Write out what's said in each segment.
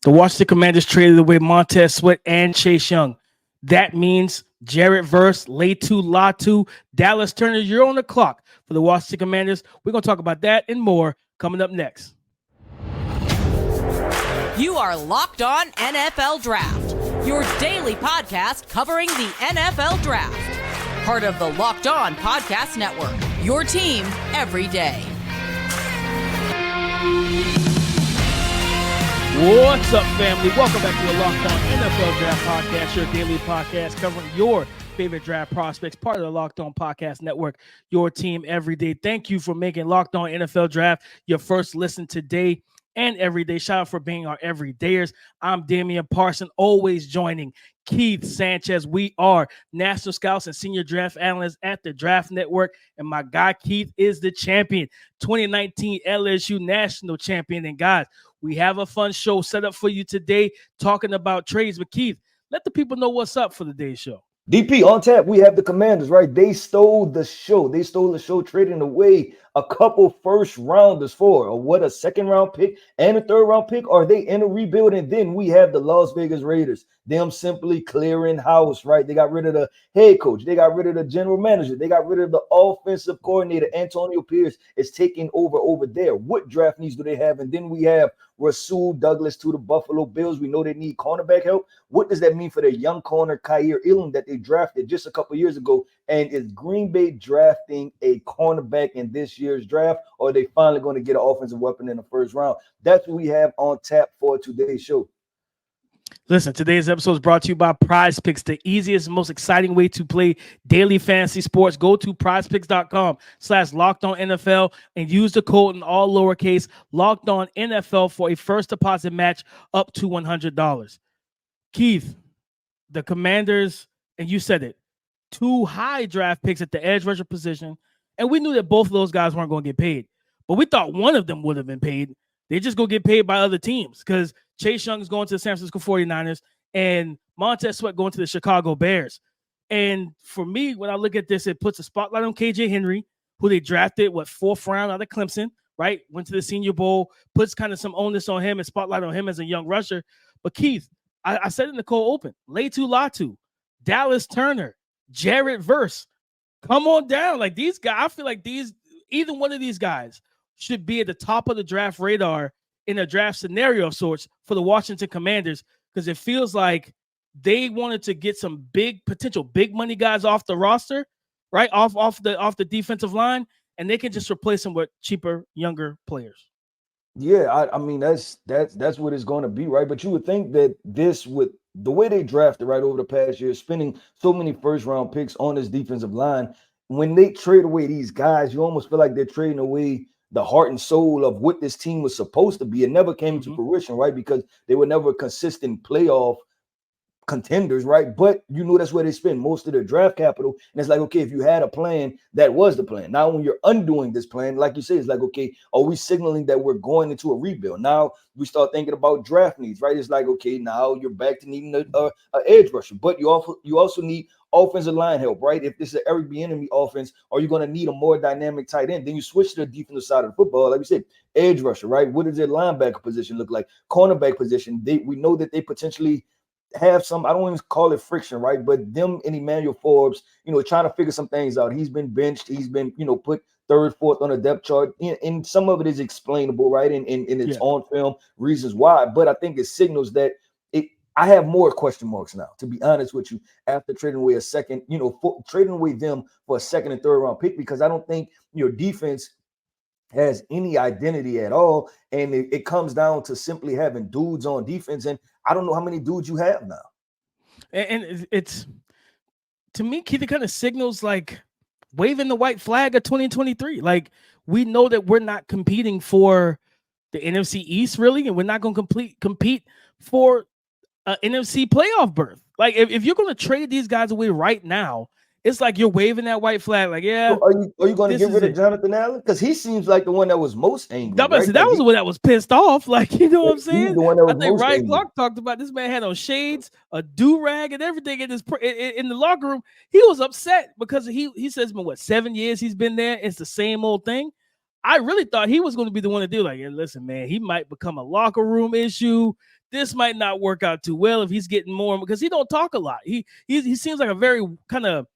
The Washington Commanders traded away Montez Sweat and Chase Young. That means Jarrett Verse, Latu Latu, Dallas Turner, you're on the clock for the Washington Commanders. We're going to talk about that and more coming up next. You are Locked On NFL Draft, your daily podcast covering the NFL Draft. Part of the Locked On Podcast Network, your team every day. What's up, family? Welcome back to the Locked On NFL Draft Podcast, your daily podcast covering your favorite draft prospects, part of the Locked On Podcast Network, your team every day. Thank you for making Locked On NFL Draft your first listen today and every day. Shout out for being our everydayers. I'm Damian Parson, always joining Keith Sanchez. We are national scouts and senior draft analysts at the Draft Network, and my guy Keith is the champion, 2019 LSU national champion. And guys, we have a fun show set up for you today, talking about trades. But Keith, let the people know what's up for the day's show. DP, on tap, we have the Commanders, right? They stole the show. They stole the show, trading away a couple first rounders for a second round pick and a third round pick. Are they in a rebuild? And then we have the Las Vegas Raiders, them simply clearing house, right? They got rid of the head coach. They got rid of the general manager. They got rid of the offensive coordinator. Antonio Pierce is taking over there. What draft needs do they have? And then we have Rasual Douglas to the Buffalo Bills. We know they need cornerback help. What does that mean for their young corner, Kaiir Elam, that they drafted just a couple years ago? And is Green Bay drafting a cornerback in this year's draft, or are they finally going to get an offensive weapon in the first round? That's what we have on tap for today's show. Listen, today's episode is brought to you by Prize Picks, the easiest, most exciting way to play daily fantasy sports. Go to prizepicks.com/LockedOnNFL and use the code in all lowercase LockedOnNFL for a first deposit match up to $100. Keith, the Commanders, and you said it, 2 high draft picks at the edge rusher position, and we knew that both of those guys weren't going to get paid, but we thought one of them would have been paid. They just go get paid by other teams because Chase Young is going to the San Francisco 49ers and Montez Sweat going to the Chicago Bears. And for me, when I look at this, it puts a spotlight on KJ Henry, who they drafted, 4th round out of Clemson, right? Went to the Senior Bowl, puts kind of some onus on him and spotlight on him as a young rusher. But Keith, I said in the cold open, Latu Latu, Dallas Turner, Jarrett Verse, come on down. Like these guys, I feel like either one of these guys should be at the top of the draft radar in a draft scenario of sorts for the Washington Commanders, because it feels like they wanted to get some potential big money guys off the roster, right? Off the defensive line, and they can just replace them with cheaper, younger players. Yeah, I mean that's what it's going to be, right? But you would think that this, with the way they drafted right over the past year, spending so many first round picks on this defensive line, when they trade away these guys, you almost feel like they're trading away the heart and soul of what this team was supposed to be. It never came to fruition, right? Because they were never consistent playoff contenders, right? But you know that's where they spend most of their draft capital. And it's like, okay, if you had a plan, that was the plan. Now when you're undoing this plan, like you say, it's like, okay, are we signaling that we're going into a rebuild? Now we start thinking about draft needs, right? It's like, okay, now you're back to needing a edge rusher, but you also need offensive line help, right? If this is an Eric Bieniemy offense, are you going to need a more dynamic tight end? Then you switch to the defensive side of the football, like we said, edge rusher, right? What does their linebacker position look like? Cornerback position, we know that they potentially have some, I don't even call it friction, right? But them and Emmanuel Forbes, trying to figure some things out. He's been benched. He's been, put 3rd, 4th on the depth chart. And some of it is explainable, right? And it's on film, reasons why. But I think it signals that I have more question marks now, to be honest with you, after trading away trading away them for a 2nd and 3rd round pick, because I don't think your defense has any identity at all. And it comes down to simply having dudes on defense. And I don't know how many dudes you have now. And it's, to me, Keith, it kind of signals like waving the white flag of 2023. Like, we know that we're not competing for the NFC East, really, and we're not going to compete for an NFC playoff berth. Like, if you're going to trade these guys away right now, it's like you're waving that white flag. Like, yeah. So are you going to get rid of Jonathan Allen? Because he seems like the one that was most angry. That was the one that was pissed off. Like, you know what I'm saying? The one that was I think Ryan Clark talked about this man had on shades, a do-rag, and everything in the locker room. He was upset because he says, 7 years he's been there. It's the same old thing. I really thought he was going to be the one to do like, listen, man, he might become a locker room issue. this might not work out too well if he's getting more, because he don't talk a lot. He seems like a very kind of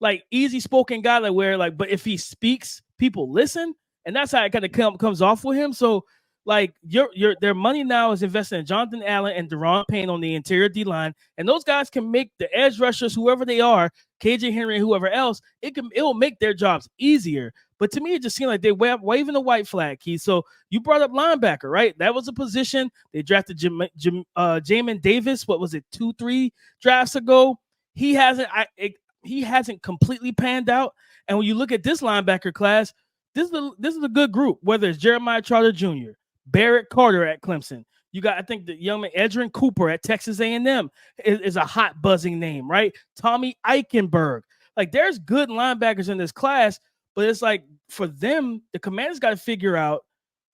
like easy spoken guy, like where like, but if he speaks, people listen, and that's how it kind of comes off with him. So like their money now is invested in Jonathan Allen and Deron Payne on the interior D line, and those guys can make the edge rushers, whoever they are, KJ Henry and whoever else, it will make their jobs easier. But to me, it just seemed like they waving the white flag, Keith. So you brought up linebacker, right? That was a position they drafted Jamin Davis. What was it, 2-3 drafts ago? He hasn't completely panned out. And when you look at this linebacker class, this is a good group. Whether it's Jeremiah Trotter Jr., Barrett Carter at Clemson, you got, I think, the young man Edrin Cooper at Texas A&M is a hot buzzing name, right? Tommy Eichenberg. Like, there's good linebackers in this class, but it's like for them, the Commanders got to figure out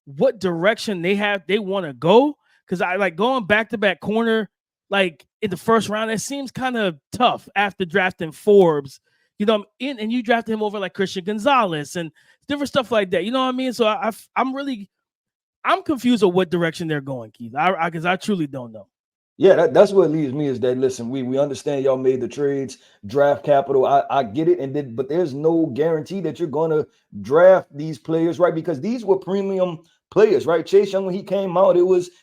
what direction they want to go. Because I like going back-to-back corner, like in the first round, it seems kind of tough after drafting Forbes, and you drafted him over like Christian Gonzalez and different stuff like that. You know what I mean? So I'm confused on what direction they're going, Keith. Because I truly don't know. Yeah, that's what leaves me is that, listen, we understand y'all made the trades, draft capital. I get it. But there's no guarantee that you're going to draft these players, right? Because these were premium players, right? Chase Young, when he came out,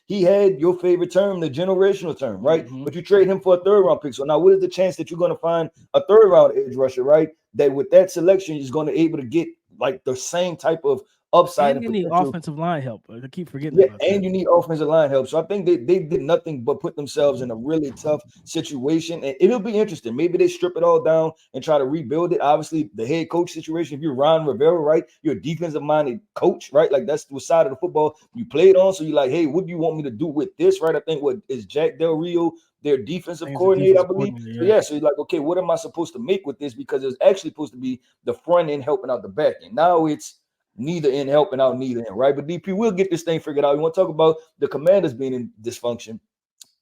he had your favorite term, the generational term, right? Mm-hmm. But you trade him for a third round pick. So now what is the chance that you're going to find a third round edge rusher, right? That with that selection is going to be able to get like the same type of upside. And you need offensive line help. I keep forgetting about and that. You need offensive line help. So I think they did nothing but put themselves in a really tough situation. And it'll be interesting. Maybe they strip it all down and try to rebuild it. Obviously, the head coach situation, if you're Ron Rivera, right, you're a defensive-minded coach, right? Like, that's the side of the football you played on. So you're like, hey, what do you want me to do with this, right? I think what is Jack Del Rio, their defensive coordinator, I believe. So you're like, okay, what am I supposed to make with this? Because it's actually supposed to be the front end helping out the back end. Now it's neither end helping out neither end, right? But DP, we'll get this thing figured out. We want to talk about the Commanders being in dysfunction.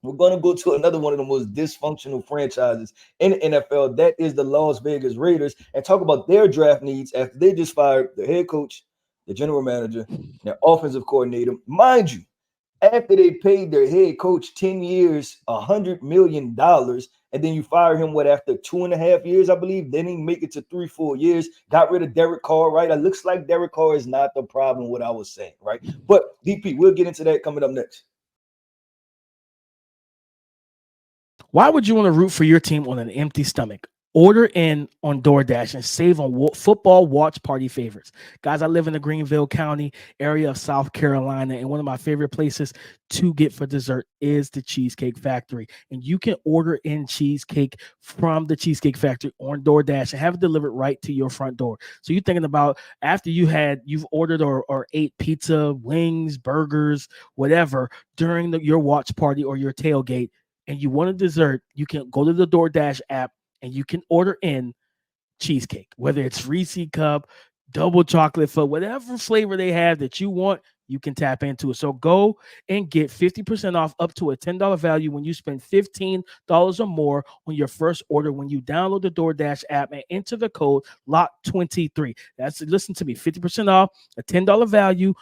We're going to go to another one of the most dysfunctional franchises in the NFL. That is the Las Vegas Raiders, and talk about their draft needs after they just fired their head coach, the general manager, their offensive coordinator. Mind you, after they paid their head coach 10 years, $100 million, and then you fire him, after 2.5 years, I believe, then he make it to 3-4 years, got rid of Derek Carr, right? It looks like Derek Carr is not the problem, what I was saying, right? But DP, we'll get into that coming up next. Why would you want to root for your team on an empty stomach? Order in on DoorDash and save on football watch party favorites. Guys, I live in the Greenville County area of South Carolina, and one of my favorite places to get for dessert is the Cheesecake Factory. And you can order in cheesecake from the Cheesecake Factory on DoorDash and have it delivered right to your front door. So you're thinking about after you've ordered or ate pizza, wings, burgers, whatever during your watch party or your tailgate, and you want a dessert, you can go to the DoorDash app and you can order in cheesecake, whether it's Reese cup, double chocolate for whatever flavor they have that you want, you can tap into it. So go and get 50% off up to a $10 value when you spend $15 or more on your first order when you download the DoorDash app and enter the code LOCK23. Listen to me, 50% off, a $10 value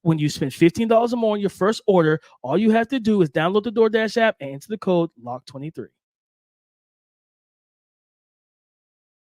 when you spend $15 or more on your first order. All you have to do is download the DoorDash app and enter the code LOCK23.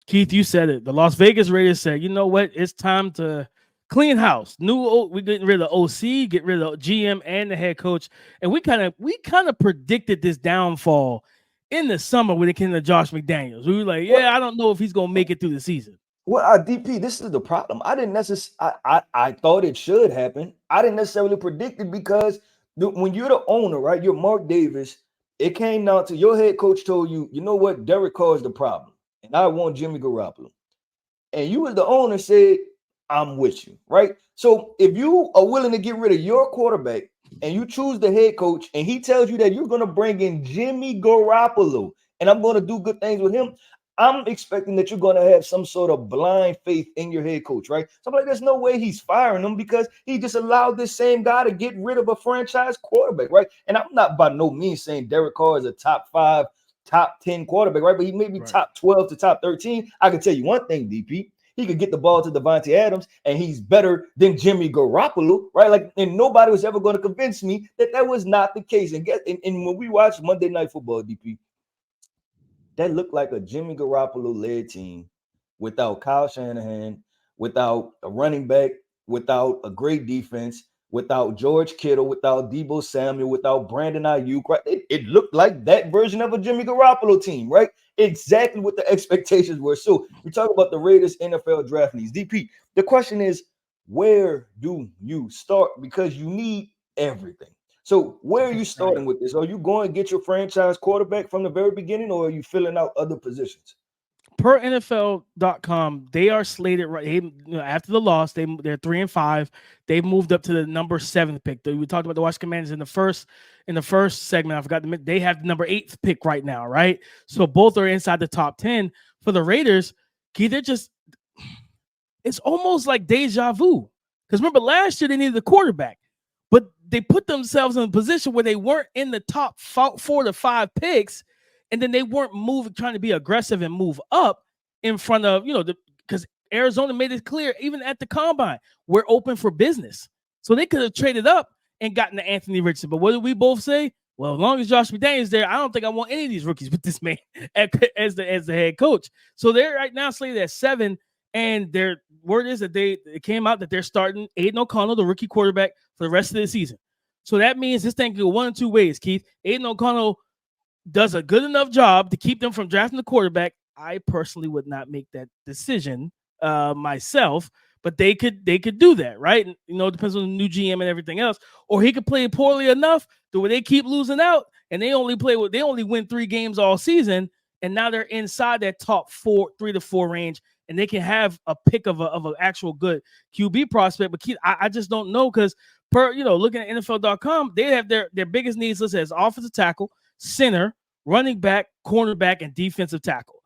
Keith, you said it. The Las Vegas Raiders said, you know what? It's time to clean house. We're getting rid of OC, get rid of GM and the head coach. And we kind of predicted this downfall in the summer when it came to Josh McDaniels. We were like, I don't know if he's going to make it through the season. Well, DP, this is the problem. I didn't necessarily, I thought it should happen. I didn't necessarily predict it because when you're the owner, right, you're Mark Davis, it came down to your head coach told you, you know what, Derek Carr is the problem. And I want Jimmy Garoppolo. And you as the owner said, I'm with you, right? So if you are willing to get rid of your quarterback and you choose the head coach and he tells you that you're going to bring in Jimmy Garoppolo and I'm going to do good things with him, I'm expecting that you're going to have some sort of blind faith in your head coach, right? So I'm like, there's no way he's firing him because he just allowed this same guy to get rid of a franchise quarterback, right? And I'm not by no means saying Derek Carr is a top 5, top 10 quarterback, right? But he may be top 12 to top 13. I can tell you one thing, DP. he could get the ball to Davante Adams, and he's better than Jimmy Garoppolo, right? Like, and nobody was ever going to convince me that was not the case. And when we watch Monday Night Football, DP, that looked like a Jimmy Garoppolo-led team without Kyle Shanahan, without a running back, without a great defense, without George Kittle, without Deebo Samuel, without Brandon Ayuk. Right? It looked like that version of a Jimmy Garoppolo team, right? Exactly what the expectations were. So we talk about the Raiders NFL draft needs. DP, the question is, where do you start? Because you need everything. So where are you starting with this? Are you going to get your franchise quarterback from the very beginning, or are you filling out other positions? Per NFL.com, they are slated after the loss. They're 3-5. They've moved up to the number 7 pick. We talked about the Washington Commanders in the first segment. I forgot to mention they have the number 8th pick right now, right? So both are inside the top 10. For the Raiders, it's almost like deja vu. Because remember, last year they needed a quarterback, but they put themselves in a position where they weren't in the top 4 to 5 picks, and then they weren't trying to be aggressive and move up in front of, because Arizona made it clear, even at the combine, we're open for business. So they could have traded up and gotten to Anthony Richardson. But what did we both say? Well, as long as Josh McDaniels is there, I don't think I want any of these rookies with this man as the head coach. So they're right now slated at 7, and their word is that it came out that they're starting Aiden O'Connell, the rookie quarterback, for the rest of the season. So that means this thing can go one of 2 ways, Keith. Aiden O'Connell does a good enough job to keep them from drafting the quarterback. I personally would not make that decision myself, but they could do that, right? It depends on the new GM and everything else. Or he could play poorly enough to where they keep losing out, and they only win 3 games all season, and now they're inside that top 3 to 4 range, and they can have a pick of an actual good QB prospect. But Keith, I just don't know, because looking at NFL.com, they have their biggest needs listed as offensive tackle, center, running back, cornerback, and defensive tackle,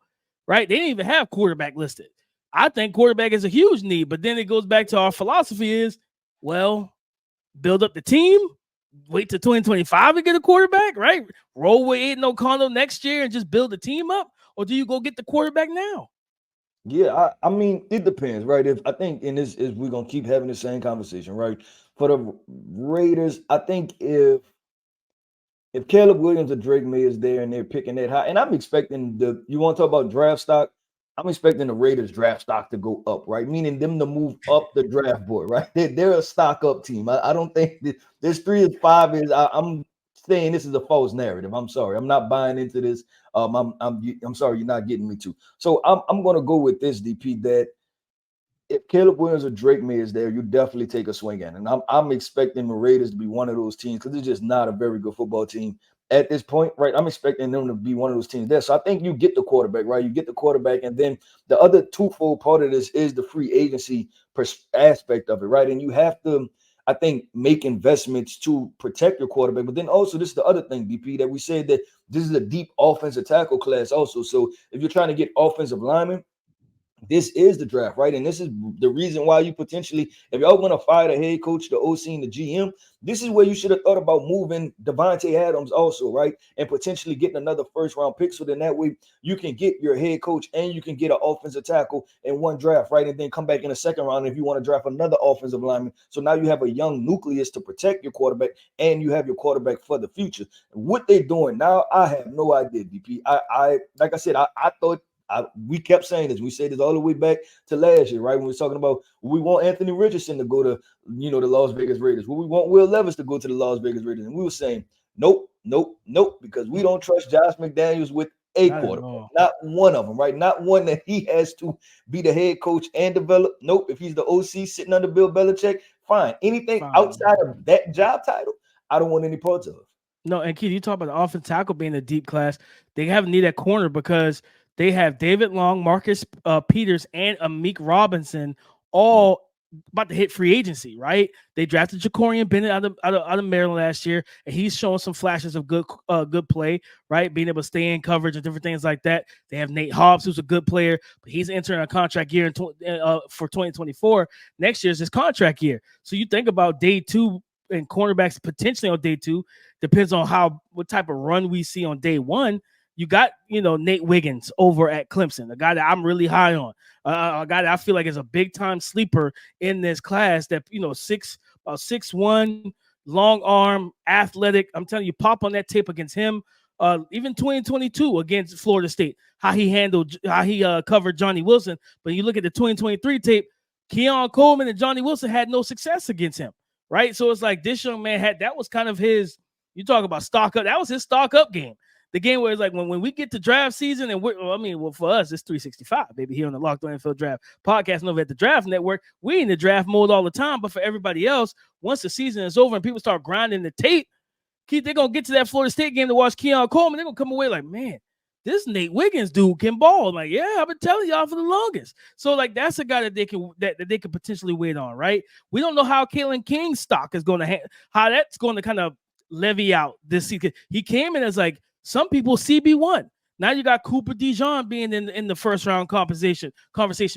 right? They didn't even have quarterback listed. I think quarterback is a huge need, but then it goes back to our philosophy is, well, build up the team, wait till 2025 to get a quarterback, right? Roll with Aiden O'Connell next year and just build the team up, or do you go get the quarterback now? Yeah, I mean, it depends, right? If I think in this is we're gonna keep having the same conversation, right? For the Raiders, I think if Caleb Williams or Drake May is there and they're picking that high, and I'm expecting you want to talk about draft stock, I'm expecting the Raiders draft stock to go up, right? Meaning them to move up the draft board, right? They're a stock up team. I don't think this 3 to 5 is. I'm saying this is a false narrative. I'm sorry. I'm not buying into this. I'm sorry you're not getting me to. So I'm going to go with this, DP, that if Caleb Williams or Drake May is there, you definitely take a swing at it. And I'm expecting the Raiders to be one of those teams, because it's just not a very good football team at this point, right? I'm expecting them to be one of those teams there. So I think you get the quarterback, right? You get the quarterback, and then the other twofold part of this is the free agency aspect of it, right? And you have to, I think, make investments to protect your quarterback. But then also, this is the other thing, DP, that we said that this is a deep offensive tackle class also. So if you're trying to get offensive linemen, this is the draft, right? And this is the reason why you potentially, if y'all want to fire the head coach, the OC, and the GM, this is where you should have thought about moving Davante Adams also, right? And potentially getting another first-round pick, so then that way you can get your head coach and you can get an offensive tackle in one draft, right? And then come back in the second round if you want to draft another offensive lineman. So now you have a young nucleus to protect your quarterback, and you have your quarterback for the future. What they're doing now, I have no idea, DP. I like I said, I thought, we kept saying this. We said this all the way back to last year, right? When we were talking about we want Anthony Richardson to go to, the Las Vegas Raiders. We want Will Levis to go to the Las Vegas Raiders. And we were saying, nope, because we don't trust Josh McDaniels with a quarterback. Not one of them, right? Not one that he has to be the head coach and develop. Nope. If he's the OC sitting under Bill Belichick, fine. Anything outside of that job title, I don't want any parts of. No, and Keith, you talk about the offensive tackle being a deep class. They have need at corner because they have David Long, Marcus Peters, and Amik Robinson all about to hit free agency, right? They drafted Jacorian Bennett out of Maryland last year, and he's showing some flashes of good play, right? Being able to stay in coverage and different things like that. They have Nate Hobbs, who's a good player, but he's entering a contract year for 2024. Next year is his contract year. So you think about day 2 and cornerbacks potentially on day 2. Depends on what type of run we see on day 1. you got, Nate Wiggins over at Clemson, a guy that I'm really high on, a guy that I feel like is a big time sleeper in this class that, 6'1", long arm, athletic. I'm telling you, pop on that tape against him. Even 2022 against Florida State, how he covered Johnny Wilson. But you look at the 2023 tape, Keon Coleman and Johnny Wilson had no success against him, right? So it's like this young man that was kind of his, you talk about stock up, that was his stock up game. The game where it's like when we get to draft season, and for us, it's 365, baby, here on the Locked On NFL Draft podcast and over at the Draft Network. We in the draft mode all the time, but for everybody else, once the season is over and people start grinding the tape, Keith, they're going to get to that Florida State game to watch Keon Coleman. They're going to come away like, man, this Nate Wiggins dude can ball. I'm like, yeah, I've been telling y'all for the longest. So, like, that's a guy that they can potentially wait on, right? We don't know how Kalen King's stock is going to how that's going to kind of levy out this season. He came in as like some people CB1. Now you got Cooper DeJean being in the first round conversation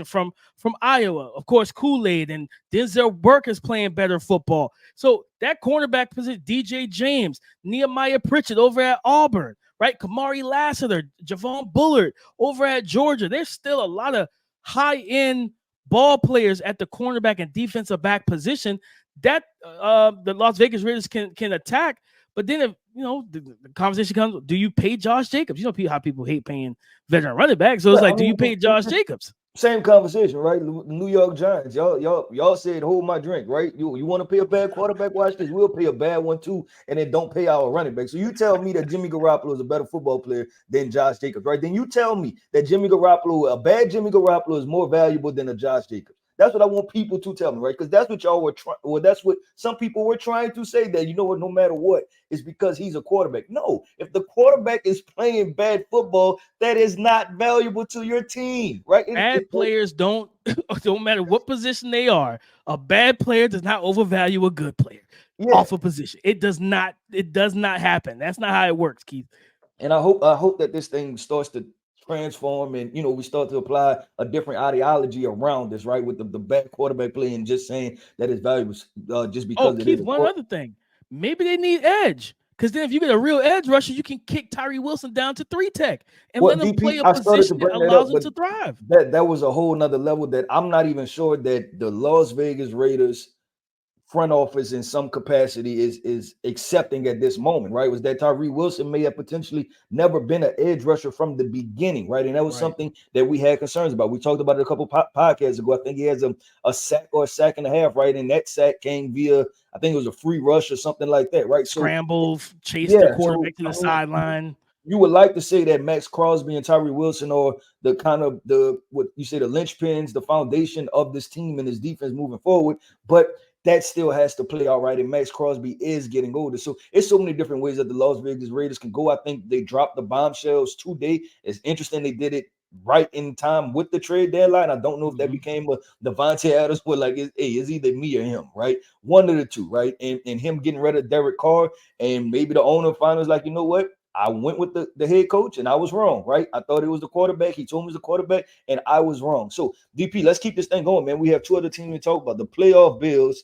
from Iowa. Of course, Kool-Aid and Denzel Burke is playing better football. So that cornerback position, DJ James, Nehemiah Pritchett over at Auburn, right? Kamari Lassiter, Javon Bullard over at Georgia. There's still a lot of high-end ball players at the cornerback and defensive back position that the Las Vegas Raiders can attack. But then if the conversation comes, do you pay Josh Jacobs? You know how people hate paying veteran running backs. So it's like, do you pay Josh Jacobs? Same conversation, right? New York Giants, y'all said hold my drink, right? You want to pay a bad quarterback? Watch this. We'll pay a bad one too, and then don't pay our running back. So you tell me that Jimmy Garoppolo is a better football player than Josh Jacobs, right? Then you tell me that a bad Jimmy Garoppolo is more valuable than a Josh Jacobs. That's what I want people to tell me, right? Because that's what y'all were trying. Well, that's what some people were trying to say, that no matter what, it's because he's a quarterback. No, if the quarterback is playing bad football, that is not valuable to your team, right? Bad players don't matter what position they are. A bad player does not overvalue a good player off a position. It does not happen. That's not how it works, Keith. And I hope that this thing starts to transform and we start to apply a different ideology around this, right? With the bad quarterback play and just saying that it's valuable just because Keith, one other thing. Maybe they need edge. Because then if you get a real edge rusher, you can kick Tyree Wilson down to 3-tech and let him play a position that allows him to thrive. That was a whole nother level that I'm not even sure that the Las Vegas Raiders front office in some capacity is accepting at this moment, right? Was that Tyree Wilson may have potentially never been an edge rusher from the beginning, right? And that was something that we had concerns about. We talked about it a couple podcasts ago. I think he has a sack or a sack and a half, right? And that sack came via, I think it was a free rush or something like that, right? Scramble, chase the quarterback to the sideline. You would like to say that Max Crosby and Tyree Wilson are the kind of the linchpins, the foundation of this team and this defense moving forward, but that still has to play out, right? And Max Crosby is getting older. So it's so many different ways that the Las Vegas Raiders can go. I think they dropped the bombshells today. It's interesting they did it right in time with the trade deadline. I don't know if that became a Devontae Adams where like, it's either me or him, right? One of the two, right? And him getting rid of Derek Carr, and maybe the owner finally was like, you know what? I went with the head coach and I was wrong, right? I thought it was the quarterback. He told me it was the quarterback and I was wrong. So, DP, let's keep this thing going, man. We have two other teams to talk about, the playoff Bills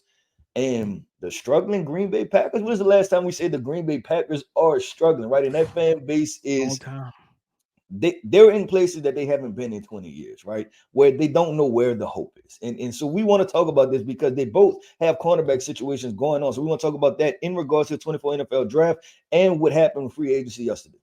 and the struggling Green Bay Packers. When was the last time we said the Green Bay Packers are struggling, right? And that fan base is they're in places that they haven't been in 20 years, right? Where they don't know where the hope is. And so we want to talk about this because they both have cornerback situations going on. So we want to talk about that in regards to the 24 NFL draft and what happened with free agency yesterday.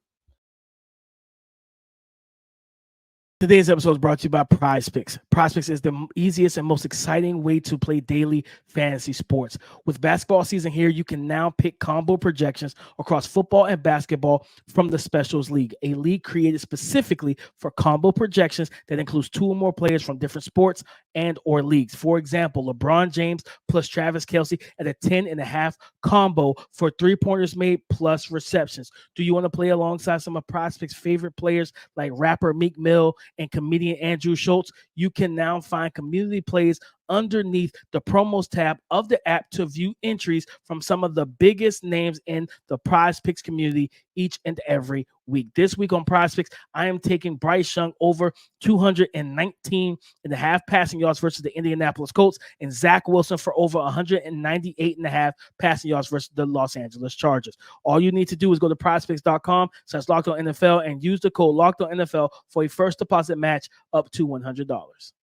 Today's episode is brought to you by Prize Picks. Prize Picks is the easiest and most exciting way to play daily fantasy sports. With basketball season here, you can now pick combo projections across football and basketball from the Specials League, a league created specifically for combo projections that includes two or more players from different sports and or leagues. For example, LeBron James plus Travis Kelce at a 10.5 combo for 3-pointers made plus receptions. Do you want to play alongside some of Prize Picks' favorite players like rapper Meek Mill and comedian Andrew Schultz? You can now find community plays underneath the promos tab of the app to view entries from some of the biggest names in the Prize Picks community each and every week. This week on Prize Picks, I am taking Bryce Young over 219.5 passing yards versus the Indianapolis Colts, and Zach Wilson for over 198.5 passing yards versus the Los Angeles Chargers. All you need to do is go to prizepicks.com/LockedOnNFL and use the code LockedOnNFL for a first deposit match up to $100.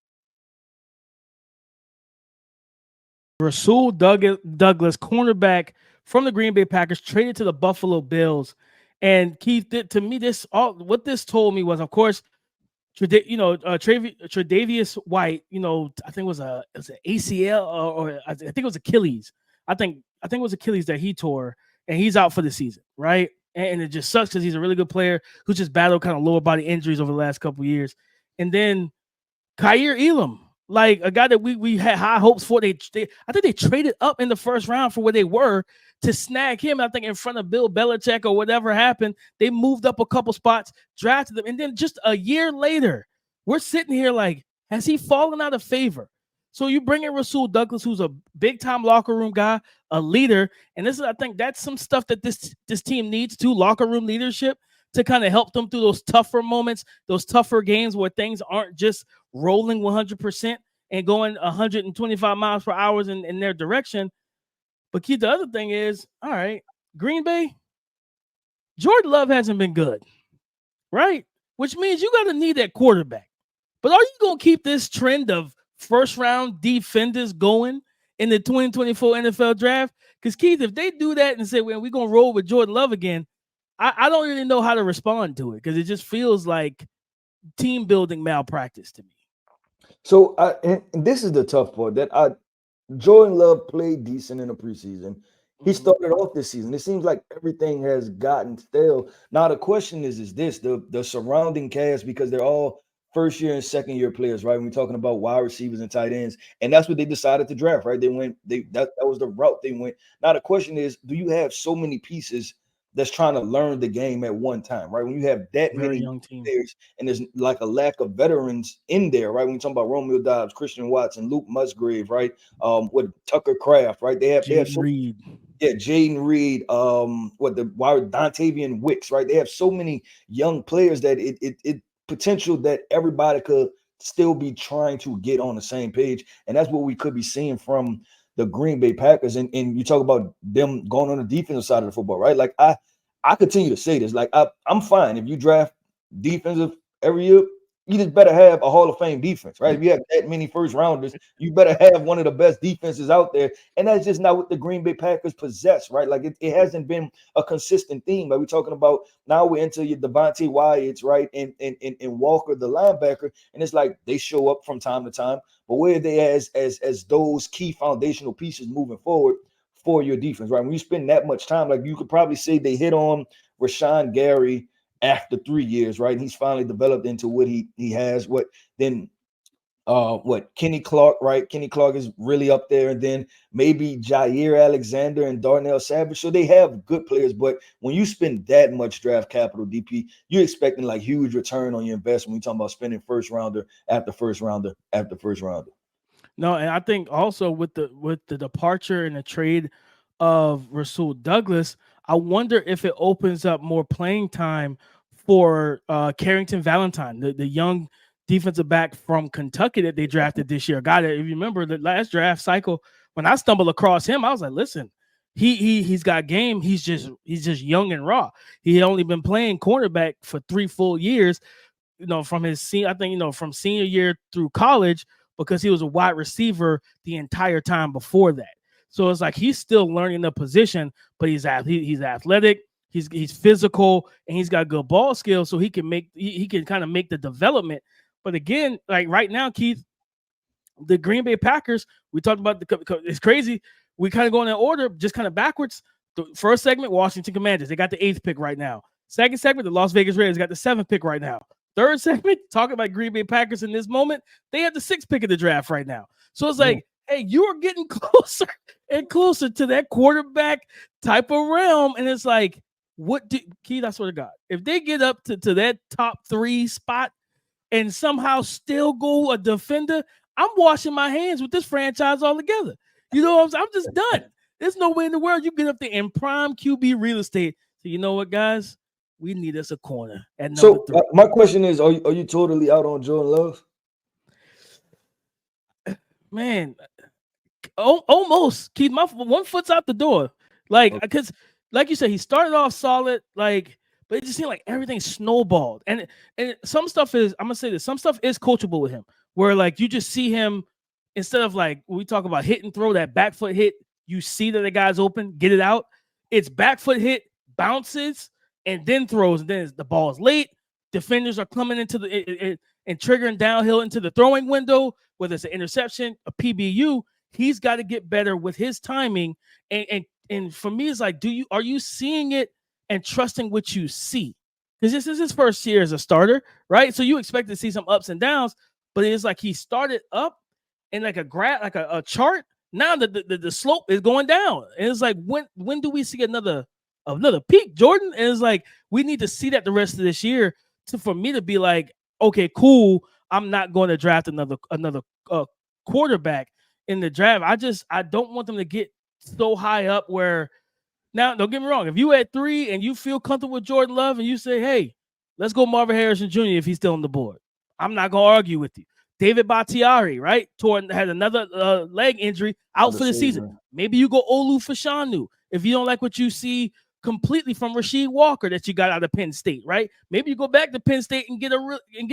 Rasual Douglas, cornerback from the Green Bay Packers, traded to the Buffalo Bills. And Keith, to me, what this told me was, of course, Tre'Davious White, I think it was an ACL or I think it was Achilles. I think it was Achilles that he tore, and he's out for the season, right? And it just sucks because he's a really good player who just battled kind of lower body injuries over the last couple of years. And then Kaiir Elam, like a guy that we had high hopes for. I think they traded up in the first round for where they were to snag him. I think in front of Bill Belichick or whatever happened, they moved up a couple spots, drafted them, and then just a year later, we're sitting here like, has he fallen out of favor? So you bring in Rasual Douglas, who's a big-time locker room guy, a leader, and I think that's some stuff that this team needs too, locker room leadership, to kind of help them through those tougher moments, those tougher games where things aren't just rolling 100% and going 125 miles per hour in their direction. But Keith, the other thing is, all right, Green Bay, Jordan Love hasn't been good, right? Which means you got to need that quarterback. But are you going to keep this trend of first-round defenders going in the 2024 NFL draft? Because, Keith, if they do that and say, well, we're going to roll with Jordan Love again, I don't really know how to respond to it because it just feels like team-building malpractice to me. So, and this is the tough part, that Jordan Love played decent in the preseason. He started off this season. It seems like everything has gotten stale. Now, the question is this, the surrounding cast, because they're all first year and second year players, right? When we're talking about wide receivers and tight ends, and that's what they decided to draft, right? That was the route they went. Now, the question is, do you have so many pieces that's trying to learn the game at one time, right? When you have that many young players and there's like a lack of veterans in there, right? When you're talking about Romeo Doubs, Christian Watson, Luke Musgrave, right? With Tucker Kraft, right? They have Reed. Yeah, Jaden Reed, Dontavian Wicks, right? They have so many young players that it potential that everybody could still be trying to get on the same page. And that's what we could be seeing from the Green Bay Packers. And you talk about them going on the defensive side of the football, right? Like I continue to say this, like I'm fine if you draft defensive every year. You just better have a Hall of Fame defense, right? If you have that many first rounders, you better have one of the best defenses out there. And that's just not what the Green Bay Packers possess, right? Like it hasn't been a consistent theme. Like we're talking about now, we're into your Devontae Wyatts, right? And Walker, the linebacker. And it's like they show up from time to time, but where are they as those key foundational pieces moving forward for your defense, right? When you spend that much time, like you could probably say they hit on Rashawn Gary after 3 years, right? And he's finally developed into what he has. Kenny Clark, right? Kenny Clark is really up there, and then maybe Jair Alexander and Darnell Savage. So they have good players, but when you spend that much draft capital, DP, you're expecting like huge return on your investment. When you're talking about spending first rounder after first rounder after first rounder. No, and I think also with the departure and the trade of Rasual Douglas, I wonder if it opens up more playing time for Carrington Valentine, the young defensive back from Kentucky that they drafted this year. A guy that, if you remember the last draft cycle, when I stumbled across him, I was like, listen, he's got game. He's just young and raw. He had only been playing cornerback for 3 full years, from his from senior year through college, because he was a wide receiver the entire time before that. So it's like he's still learning the position, but he's athletic, he's physical, and he's got good ball skills, so he can kind of make the development. But again, like right now, Keith, the Green Bay Packers, we talked about it's crazy. We kind of go in order, just kind of backwards. The first segment, Washington Commanders, they got the 8th pick right now. Second segment, the Las Vegas Raiders got the 7th pick right now. Third segment, talking about Green Bay Packers in this moment, they have the 6th pick of the draft right now. So it's like, hey, you are getting closer and closer to that quarterback type of realm. And it's like, Keith, I swear to God, if they get up to that top 3 spot and somehow still go a defender, I'm washing my hands with this franchise altogether. You know what I'm saying? I'm just done. There's no way in the world you get up there in prime QB real estate. So you know what, guys? We need us a corner at number 3. My question is, are you totally out on Jordan Love? Man, almost. Keith, my one foot's out the door. Like, because, like you said, he started off solid, like, but it just seemed like everything snowballed. And some stuff is, I'm gonna say this, some stuff is coachable with him, where like you just see him instead of like we talk about hit and throw, that back foot hit, you see that the guy's open, get it out. It's back foot hit, bounces, and then throws, and then the ball is late. Defenders are coming into the and triggering downhill into the throwing window, whether it's an interception, a PBU. He's got to get better with his timing. And for me, it's like, are you seeing it and trusting what you see? Because this is his first year as a starter, right? So you expect to see some ups and downs, but it's like he started up in like a chart. Now the slope is going down. And it's like, when do we see another peak, Jordan? And it's like, we need to see that the rest of this year for me to be like, okay, cool. I'm not going to draft another quarterback in the draft. I don't want them to get so high up where, now don't get me wrong, if you at 3 and you feel comfortable with Jordan Love and you say, hey, let's go Marvin Harrison Jr. if he's still on the board, I'm not going to argue with you. David Bakhtiari, right? Had another leg injury out for the season. Maybe you go Olu Fashanu if you don't like what you see completely from Rasheed Walker that you got out of Penn State, right? Maybe you go back to Penn State and get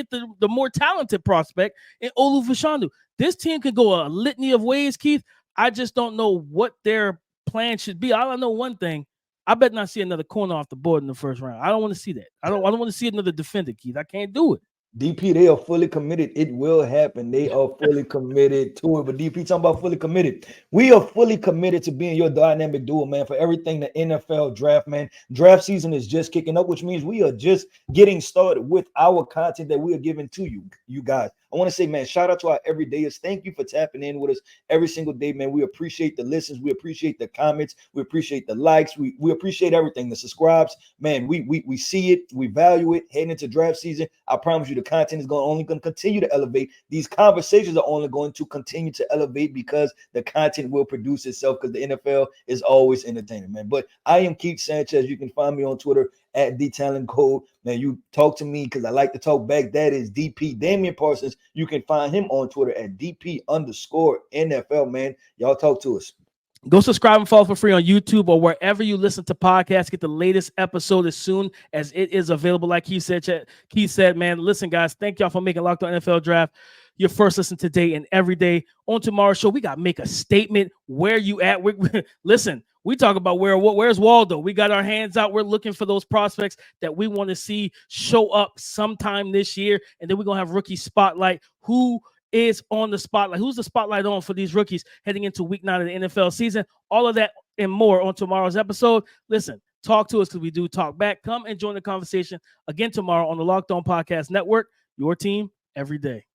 the more talented prospect in Olu Fashanu. This team can go a litany of ways, Keith. I just don't know what their plan should be. All I know one thing, I better not see another corner off the board in the first round. I don't want to see that. I don't want to see another defender, Keith. I can't do it. DP, they are fully committed. It will happen. They are fully committed to it. But DP, talking about fully committed. We are fully committed to being your dynamic duo, man, for everything the NFL draft, man. Draft season is just kicking up, which means we are just getting started with our content that we are giving to you guys. I want to say, man, shout out to our everydayers. Thank you for tapping in with us every single day, man. We appreciate the listens. We appreciate the comments. We appreciate the likes. We appreciate everything. The subscribes, man, we see it. We value it. Heading into draft season, I promise you the content is only going to continue to elevate. These conversations are only going to continue to elevate because the content will produce itself, because the NFL is always entertaining, man. But I am Keith Sanchez. You can find me on Twitter at DTalentCode. Man, you talk to me because I like to talk back. That is DP Damian Parsons. You can find him on Twitter at DP_NFL, man. Y'all talk to us. Go subscribe and follow for free on YouTube or wherever you listen to podcasts. Get the latest episode as soon as it is available. Like Keith said, man, listen, guys, thank y'all for making Locked On NFL Draft your first listen today and every day. On tomorrow's show, we got to make a statement. Where you at? Listen, we talk about where's Waldo. We got our hands out. We're looking for those prospects that we want to see show up sometime this year. And then we're going to have rookie spotlight. Who is on the spotlight? Who's the spotlight on for these rookies heading into week 9 of the NFL season? All of that and more on tomorrow's episode. Listen, talk to us because we do talk back. Come and join the conversation again tomorrow on the Locked On Podcast Network. Your team every day.